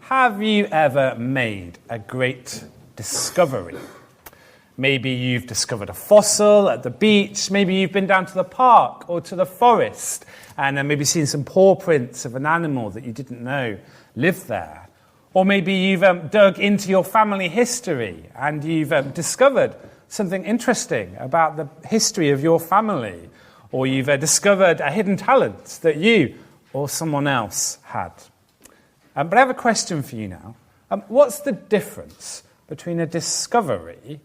Have you ever made a great discovery? Maybe you've discovered a fossil at the beach. Maybe you've been down to the park or to the forest and maybe seen some paw prints of an animal that you didn't know lived there. Or maybe you've dug into your family history and you've discovered something interesting about the history of your family. Or you've discovered a hidden talent that you or someone else had. But I have a question for you now. What's the difference between a discovery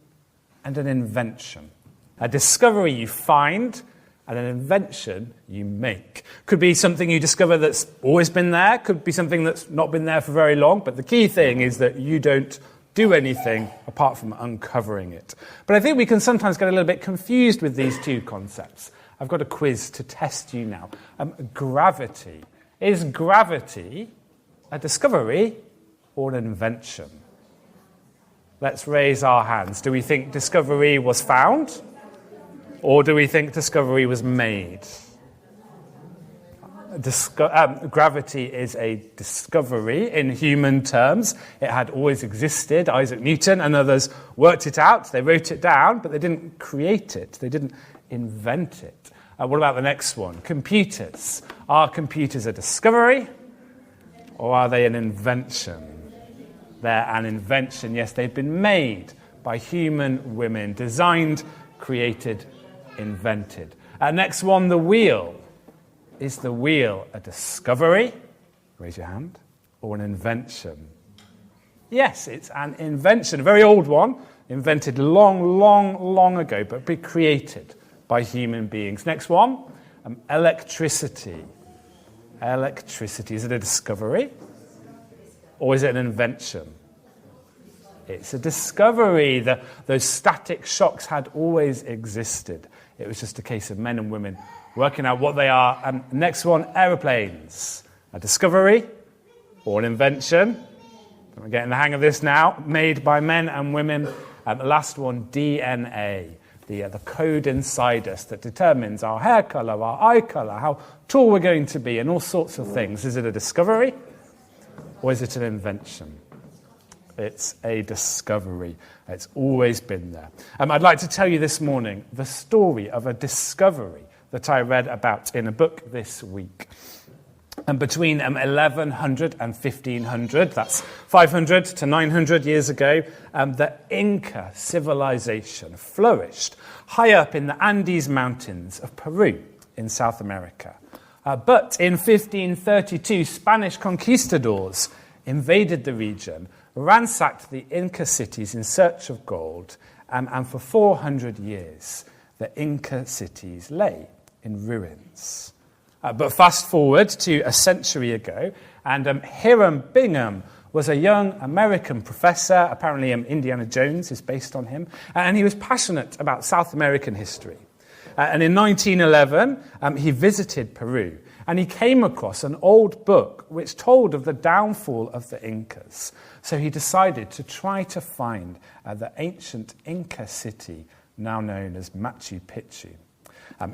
and an invention? A discovery you find and an invention you make. Could be something you discover that's always been there, could be something that's not been there for very long, but the key thing is that you don't do anything apart from uncovering it. But I think we can sometimes get a little bit confused with these two concepts. I've got a quiz to test you now. Gravity. Is gravity a discovery or an invention? Let's raise our hands. Do we think discovery was found? Or do we think discovery was made? Gravity is a discovery in human terms. It had always existed. Isaac Newton and others worked it out. They wrote it down, but they didn't create it. They didn't invent it. What about the next one? Computers. Are computers a discovery? Or are they an invention? They're an invention. Yes, they've been made by human women. Designed, created, invented. Next one, the wheel. Is the wheel a discovery? Raise your hand. Or an invention? Yes, it's an invention. A very old one. Invented long ago, but be created by human beings. Next one, electricity. Electricity, is it a discovery? Or is it an invention? It's a discovery. Those static shocks had always existed. It was just a case of men and women working out what they are. Next one, aeroplanes. A discovery or an invention? We're getting the hang of this now. Made by men and women. The last one, DNA. The code inside us that determines our hair colour, our eye colour, how tall we're going to be, and all sorts of things. Is it a discovery or is it an invention? It's a discovery. It's always been there. I'd like to tell you this morning the story of a discovery that I read about in a book this week. And between 1100 and 1500, that's 500 to 900 years ago, the Inca civilization flourished high up in the Andes Mountains of Peru in South America. But in 1532, Spanish conquistadors invaded the region, ransacked the Inca cities in search of gold, and for 400 years, the Inca cities lay in ruins. But fast forward to a century ago, and Hiram Bingham was a young American professor. Apparently Indiana Jones is based on him. And he was passionate about South American history. And in 1911, he visited Peru. And he came across an old book which told of the downfall of the Incas. So he decided to try to find the ancient Inca city, now known as Machu Picchu.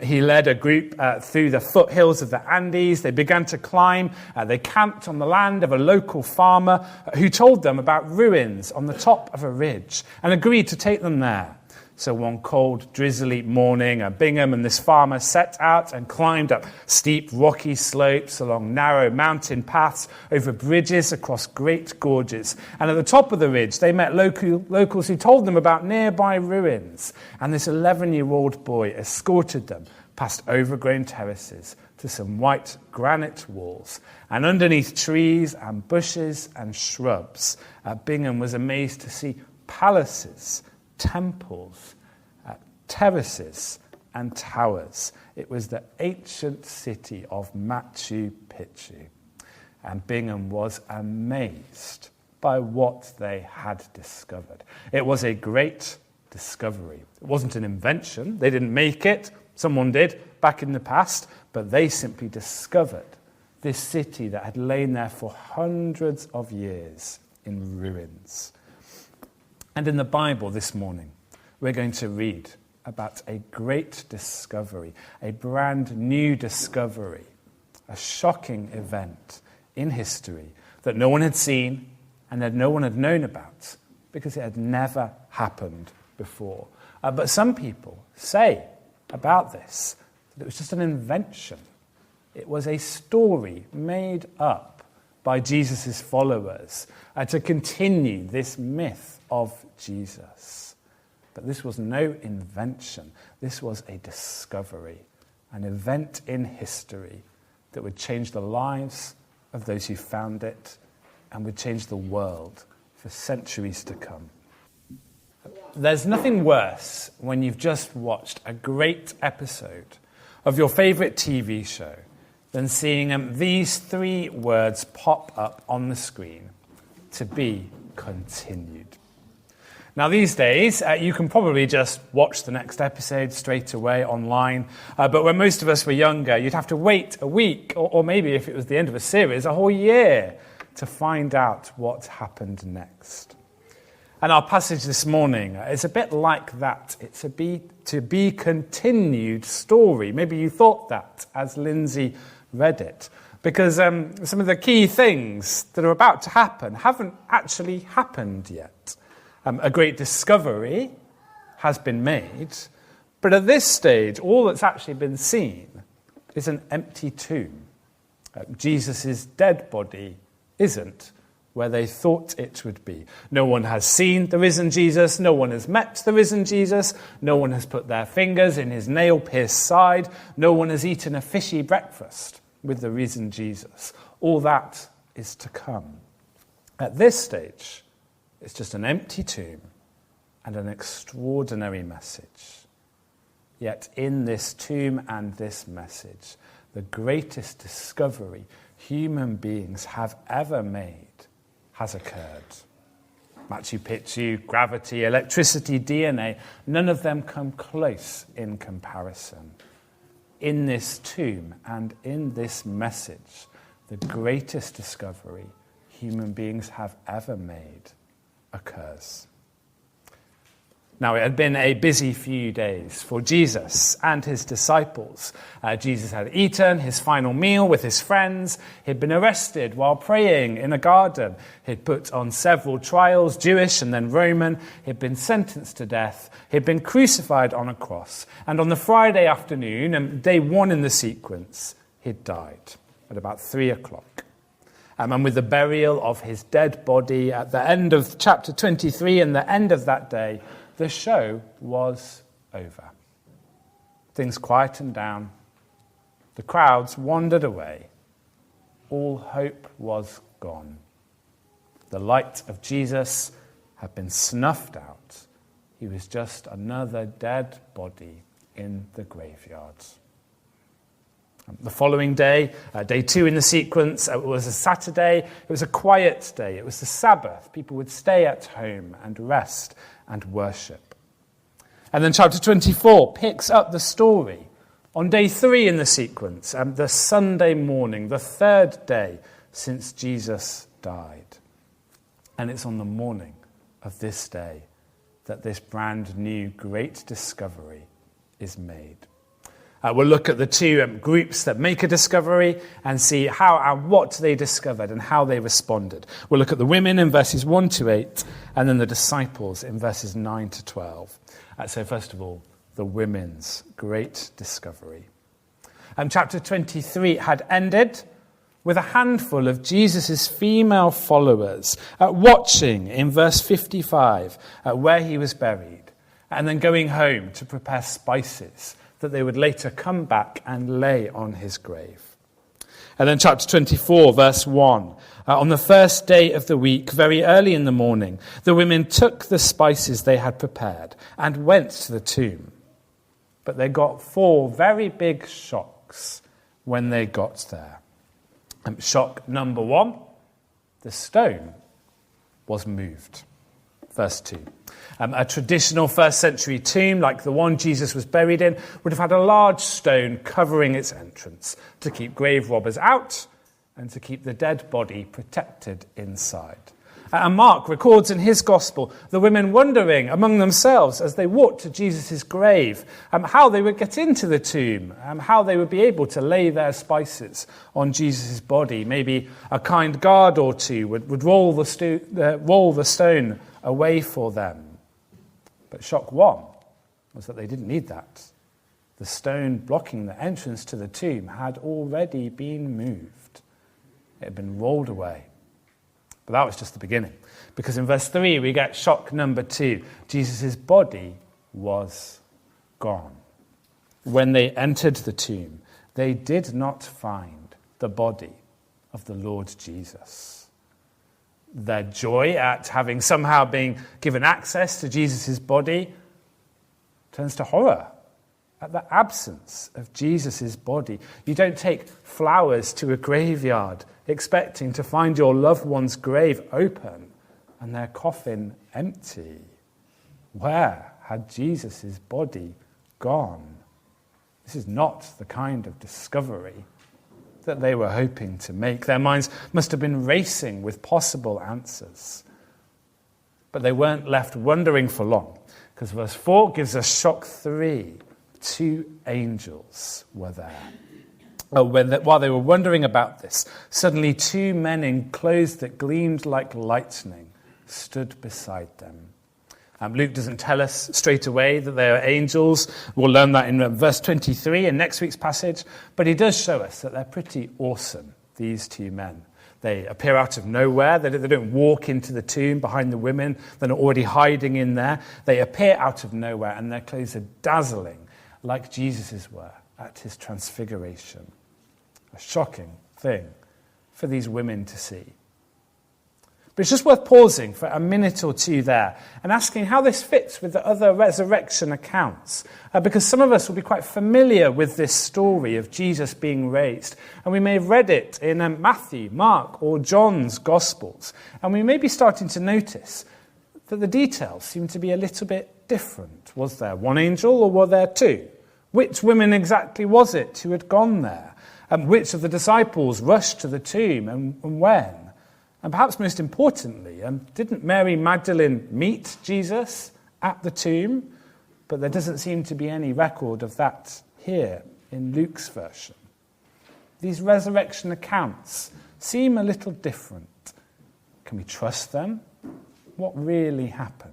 He led a group through the foothills of the Andes. They began to climb. They camped on the land of a local farmer who told them about ruins on the top of a ridge and agreed to take them there. So one cold, drizzly morning, Bingham and this farmer set out and climbed up steep, rocky slopes along narrow mountain paths, over bridges, across great gorges. And at the top of the ridge, they met locals who told them about nearby ruins. And this 11-year-old boy escorted them past overgrown terraces to some white granite walls. And underneath trees and bushes and shrubs, Bingham was amazed to see palaces, temples, terraces, and towers. It was the ancient city of Machu Picchu. And Bingham was amazed by what they had discovered. It was a great discovery. It wasn't an invention. They didn't make it. Someone did back in the past. But they simply discovered this city that had lain there for hundreds of years in ruins. And in the Bible this morning, we're going to read about a great discovery, a brand new discovery, a shocking event in history that no one had seen, and that no one had known about because it had never happened before. But some people say about this that it was just an invention. It was a story made up by Jesus' followers to continue this myth of Jesus. But this was no invention. This was a discovery, an event in history that would change the lives of those who found it and would change the world for centuries to come. There's nothing worse when you've just watched a great episode of your favourite TV show than seeing these 3 words pop up on the screen: to be continued. Now, these days, you can probably just watch the next episode straight away online. But when most of us were younger, you'd have to wait a week, or maybe if it was the end of a series, a whole year to find out what happened next. And our passage this morning is a bit like that. It's a to be continued story. Maybe you thought that as Lindsay read it, because some of the key things that are about to happen haven't actually happened yet. A great discovery has been made, but at this stage, all that's actually been seen is an empty tomb. Jesus' dead body isn't where they thought it would be. No one has seen the risen Jesus. No one has met the risen Jesus. No one has put their fingers in his nail-pierced side. No one has eaten a fishy breakfast with the risen Jesus. All that is to come. At this stage, it's just an empty tomb and an extraordinary message. Yet in this tomb and this message, the greatest discovery human beings have ever made has occurred. Machu Picchu, gravity, electricity, DNA, none of them come close in comparison. In this tomb and in this message, the greatest discovery human beings have ever made occurs. Now, it had been a busy few days for Jesus and his disciples. Jesus had eaten his final meal with his friends. He'd been arrested while praying in a garden. He'd put on several trials, Jewish and then Roman. He'd been sentenced to death. He'd been crucified on a cross. And on the Friday afternoon, day 1 in the sequence, he'd died at about 3:00. And with the burial of his dead body at the end of chapter 23 and the end of that day, the show was over. Things quietened down. The crowds wandered away. All hope was gone. The light of Jesus had been snuffed out. He was just another dead body in the graveyard. The following day, day 2 in the sequence, it was a Saturday. It was a quiet day. It was the Sabbath. People would stay at home and rest and worship. And then chapter 24 picks up the story on day 3 in the sequence, the Sunday morning, the 3rd day since Jesus died. And it's on the morning of this day that this brand new great discovery is made. We'll look at the 2 groups that make a discovery and see how and what they discovered and how they responded. We'll look at the women in verses 1 to 8 and then the disciples in verses 9 to 12. So first of all, the women's great discovery. Chapter 23 had ended with a handful of Jesus' female followers watching in verse 55 where he was buried and then going home to prepare spices that they would later come back and lay on his grave. And then chapter 24, verse 1. On the first day of the week, very early in the morning, the women took the spices they had prepared and went to the tomb. But they got 4 very big shocks when they got there. Shock number 1, the stone was moved. Verse 2. A traditional first century tomb, like the one Jesus was buried in, would have had a large stone covering its entrance to keep grave robbers out and to keep the dead body protected inside. And Mark records in his gospel the women wondering among themselves as they walked to Jesus' grave how they would get into the tomb, how they would be able to lay their spices on Jesus' body. Maybe a kind guard or two would roll the stone away for them. But shock one was that they didn't need that. The stone blocking the entrance to the tomb had already been moved. It had been rolled away. But that was just the beginning. Because in verse 3, we get shock number 2. Jesus' body was gone. When they entered the tomb, they did not find the body of the Lord Jesus. Their joy at having somehow been given access to Jesus' body turns to horror at the absence of Jesus' body. You don't take flowers to a graveyard expecting to find your loved one's grave open and their coffin empty. Where had Jesus' body gone? This is not the kind of discovery that they were hoping to make. Their minds must have been racing with possible answers. But they weren't left wondering for long, because verse 4 gives us shock 3. 2 angels were there. While they were wondering about this, suddenly 2 men in clothes that gleamed like lightning stood beside them. Luke doesn't tell us straight away that they are angels. We'll learn that in verse 23 in next week's passage. But he does show us that they're pretty awesome, these 2 men. They appear out of nowhere. They don't walk into the tomb behind the women. They're not already hiding in there. They appear out of nowhere, and their clothes are dazzling, like Jesus's were at his transfiguration. A shocking thing for these women to see. But it's just worth pausing for a minute or two there and asking how this fits with the other resurrection accounts. Because some of us will be quite familiar with this story of Jesus being raised. And we may have read it in Matthew, Mark, or John's Gospels. And we may be starting to notice that the details seem to be a little bit different. Was there 1 angel or were there 2? Which women exactly was it who had gone there? And which of the disciples rushed to the tomb and when? And perhaps most importantly, didn't Mary Magdalene meet Jesus at the tomb? But there doesn't seem to be any record of that here in Luke's version. These resurrection accounts seem a little different. Can we trust them? What really happened?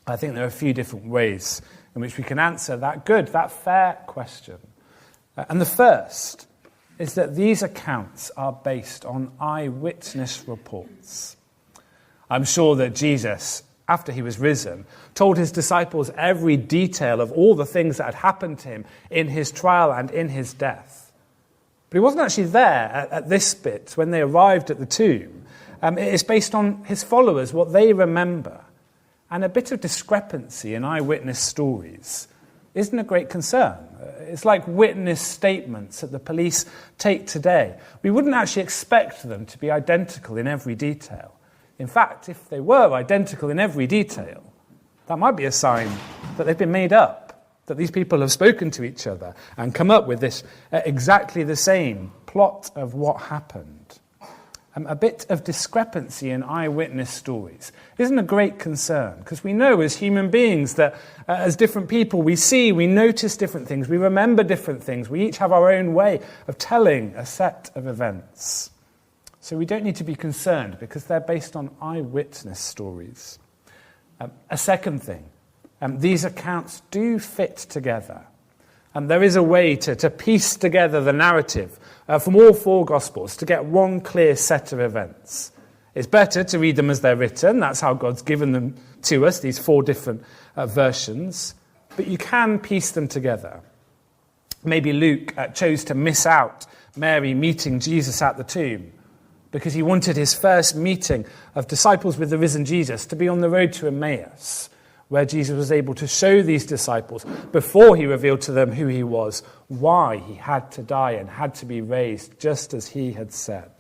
I think there are a few different ways in which we can answer that fair question. And the first is that these accounts are based on eyewitness reports. I'm sure that Jesus, after he was risen, told his disciples every detail of all the things that had happened to him in his trial and in his death. But he wasn't actually there at this bit when they arrived at the tomb. It is based on his followers, what they remember. And a bit of discrepancy in eyewitness stories isn't a great concern. It's like witness statements that the police take today. We wouldn't actually expect them to be identical in every detail. In fact, if they were identical in every detail, that might be a sign that they've been made up, that these people have spoken to each other and come up with this exactly the same plot of what happened. A bit of discrepancy in eyewitness stories isn't a great concern, because we know as human beings that as different people we notice different things, we remember different things, we each have our own way of telling a set of events. So we don't need to be concerned because they're based on eyewitness stories. A second thing, these accounts do fit together. There is a way to piece together the narrative from all 4 Gospels to get one clear set of events. It's better to read them as they're written. That's how God's given them to us, these 4 different versions. But you can piece them together. Maybe Luke chose to miss out Mary meeting Jesus at the tomb because he wanted his first meeting of disciples with the risen Jesus to be on the road to Emmaus, where Jesus was able to show these disciples, before he revealed to them who he was, why he had to die and had to be raised, just as he had said.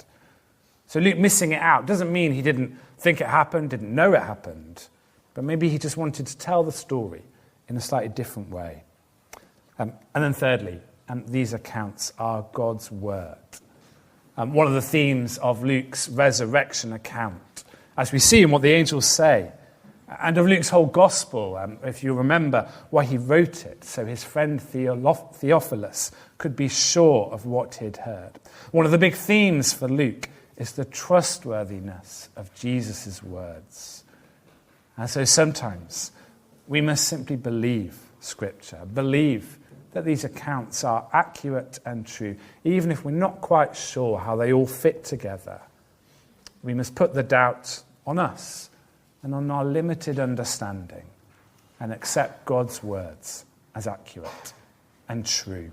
So Luke missing it out doesn't mean he didn't think it happened, didn't know it happened, but maybe he just wanted to tell the story in a slightly different way. And then thirdly, these accounts are God's word. one of the themes of Luke's resurrection account, as we see in what the angels say, and of Luke's whole gospel, if you remember why he wrote it, so his friend Theophilus could be sure of what he'd heard. One of the big themes for Luke is the trustworthiness of Jesus' words. And so sometimes we must simply believe Scripture, believe that these accounts are accurate and true, even if we're not quite sure how they all fit together. We must put the doubt on us and on our limited understanding, and accept God's words as accurate and true.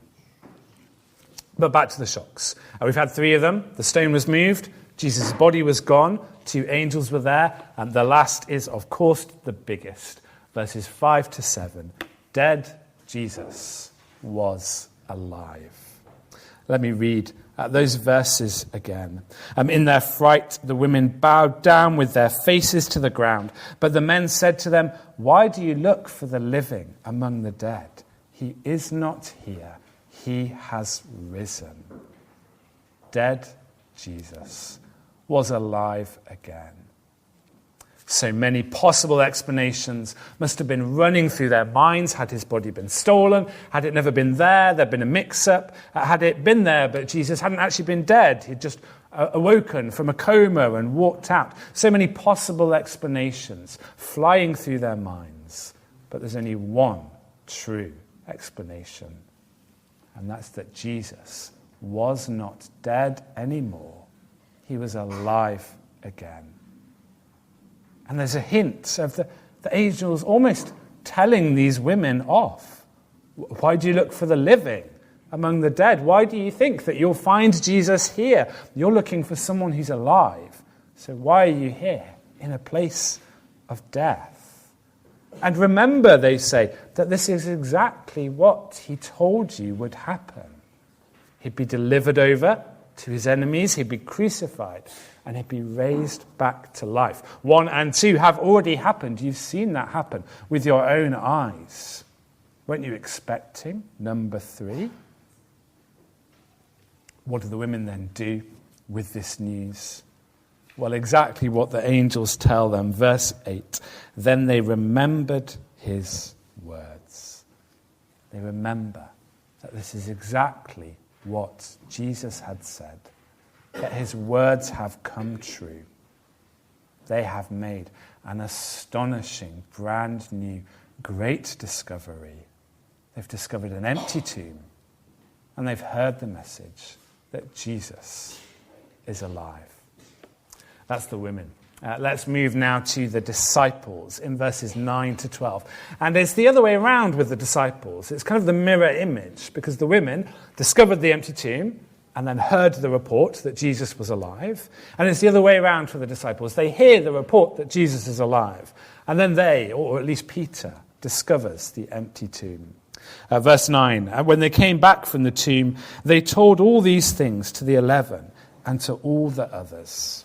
But back to the shocks. We've had 3 of them. The stone was moved, Jesus' body was gone, 2 angels were there, and the last is, of course, the biggest. Verses 5 to 7. Dead Jesus was alive. Let me read those verses again. In their fright, the women bowed down with their faces to the ground. But the men said to them, "Why do you look for the living among the dead? He is not here. He has risen." Dead Jesus was alive again. So many possible explanations must have been running through their minds. Had his body been stolen? Had it never been there? There'd been a mix-up. Had it been there, but Jesus hadn't actually been dead? He'd just awoken from a coma and walked out. So many possible explanations flying through their minds. But there's only one true explanation. And that's that Jesus was not dead anymore. He was alive again. And there's a hint of the angels almost telling these women off. Why do you look for the living among the dead? Why do you think that you'll find Jesus here? You're looking for someone who's alive. So why are you here in a place of death? And remember, they say, that this is exactly what he told you would happen. He'd be delivered over to his enemies, he'd be crucified, and he'd be raised back to life. 1 and 2 have already happened. You've seen that happen with your own eyes. Weren't you expecting number 3? What do the women then do with this news? Well, exactly what the angels tell them. Verse 8, then they remembered his words. They remember that this is exactly what Jesus had said, that his words have come true. They have made an astonishing, brand new, great discovery. They've discovered an empty tomb, and they've heard the message that Jesus is alive. That's the women. Let's move now to the disciples in verses 9 to 12. And it's the other way around with the disciples. It's kind of the mirror image, because the women discovered the empty tomb and then heard the report that Jesus was alive. And it's the other way around for the disciples. They hear the report that Jesus is alive, and then they, or at least Peter, discovers the empty tomb. Verse 9, when they came back from the tomb, they told all these things to the 11 and to all the others.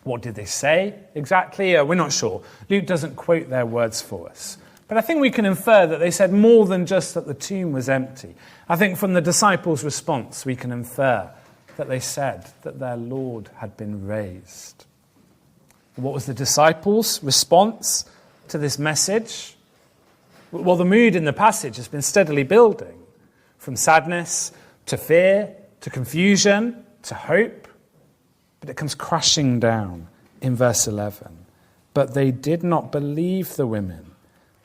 What did they say exactly? We're not sure. Luke doesn't quote their words for us. But I think we can infer that they said more than just that the tomb was empty. I think from the disciples' response, we can infer that they said that their Lord had been raised. What was the disciples' response to this message? Well, the mood in the passage has been steadily building, from sadness to fear to confusion to hope. But it comes crashing down in verse 11. But they did not believe the women,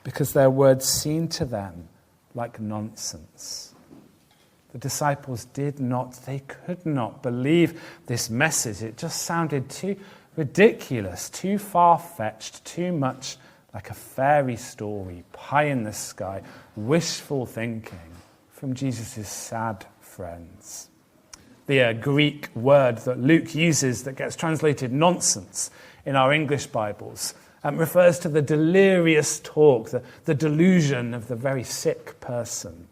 because their words seemed to them like nonsense. The disciples could not believe this message. It just sounded too ridiculous, too far-fetched, too much like a fairy story, pie in the sky, wishful thinking from Jesus' sad friends. The Greek word that Luke uses that gets translated nonsense in our English Bibles refers to the delirious talk, the delusion of the very sick person.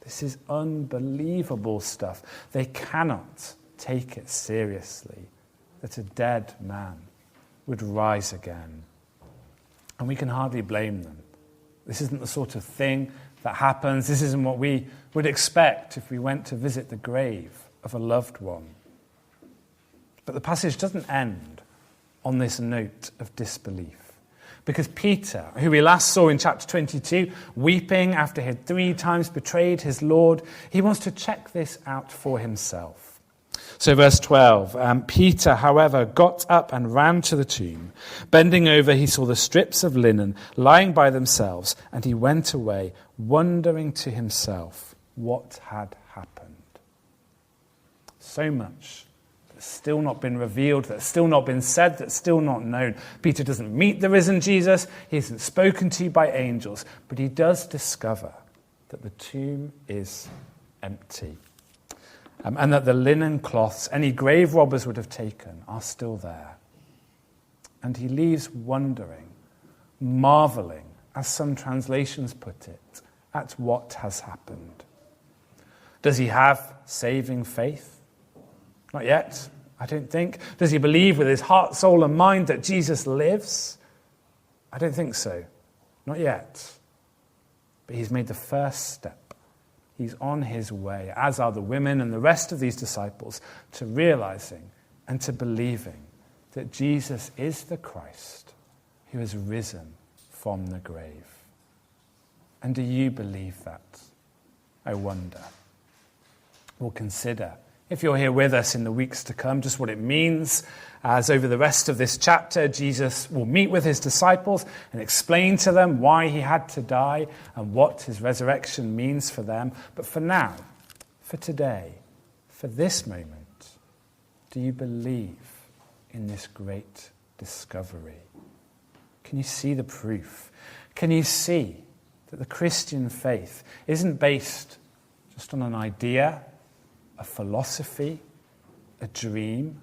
This is unbelievable stuff. They cannot take it seriously that a dead man would rise again. And we can hardly blame them. This isn't the sort of thing that happens. This isn't what we would expect if we went to visit the grave of a loved one. But the passage doesn't end on this note of disbelief. Because Peter, who we last saw in chapter 22, weeping after he had 3 times betrayed his Lord, he wants to check this out for himself. So verse 12, Peter, however, got up and ran to the tomb. Bending over, he saw the strips of linen lying by themselves, and he went away, wondering to himself what had happened. So much that's still not been revealed, that's still not been said, that's still not known. Peter doesn't meet the risen Jesus, he isn't spoken to by angels, but he does discover that the tomb is empty. And that the linen cloths any grave robbers would have taken are still there. And he leaves wondering, marveling, as some translations put it, at what has happened. Does he have saving faith? Not yet, I don't think. Does he believe with his heart, soul, and mind that Jesus lives? I don't think so. Not yet. But he's made the first step. He's on his way, as are the women and the rest of these disciples, to realizing and to believing that Jesus is the Christ who has risen from the grave. And do you believe that? I wonder. We'll consider, if you're here with us in the weeks to come, just what it means as over the rest of this chapter, Jesus will meet with his disciples and explain to them why he had to die and what his resurrection means for them. But for now, for today, for this moment, do you believe in this great discovery? Can you see the proof? Can you see that the Christian faith isn't based just on an idea, a philosophy, a dream,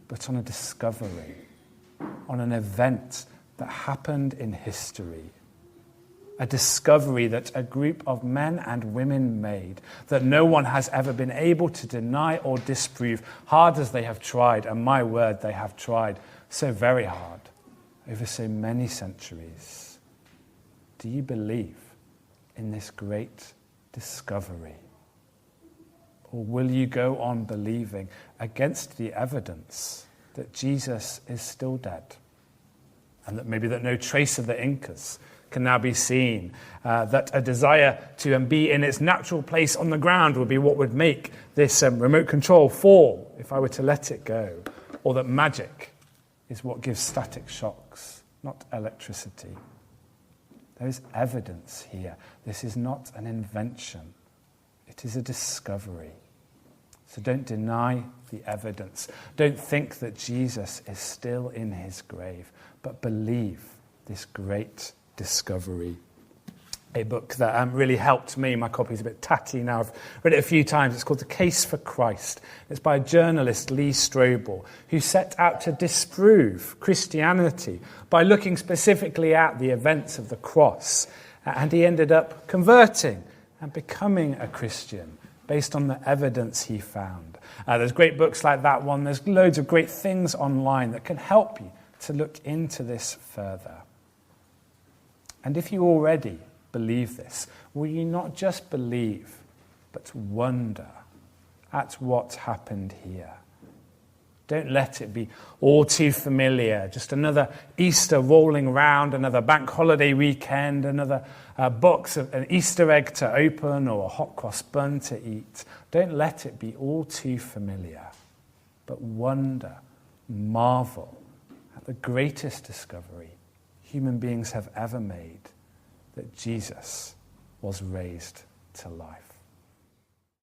but on a discovery, on an event that happened in history. A discovery that a group of men and women made, that no one has ever been able to deny or disprove, hard as they have tried, and my word, they have tried so very hard over so many centuries. Do you believe in this great discovery? Or will you go on believing against the evidence that Jesus is still dead? And that maybe that no trace of the Incas can now be seen. That a desire to be in its natural place on the ground would be what would make this remote control fall if I were to let it go. Or that magic is what gives static shocks, not electricity. There is evidence here. This is not an invention. It is a discovery. So don't deny the evidence. Don't think that Jesus is still in his grave, but believe this great discovery. A book that really helped me. My copy's a bit tatty now. I've read it a few times. It's called The Case for Christ. It's by journalist Lee Strobel, who set out to disprove Christianity by looking specifically at the events of the cross. And he ended up converting and becoming a Christian based on the evidence he found. There's great books like that one. There's loads of great things online that can help you to look into this further. And if you already believe this, will you not just believe, but wonder at what happened here? Don't let it be all too familiar. Just another Easter rolling round, another bank holiday weekend, another box of an Easter egg to open or a hot cross bun to eat. Don't let it be all too familiar, but wonder, marvel at the greatest discovery human beings have ever made, that Jesus was raised to life.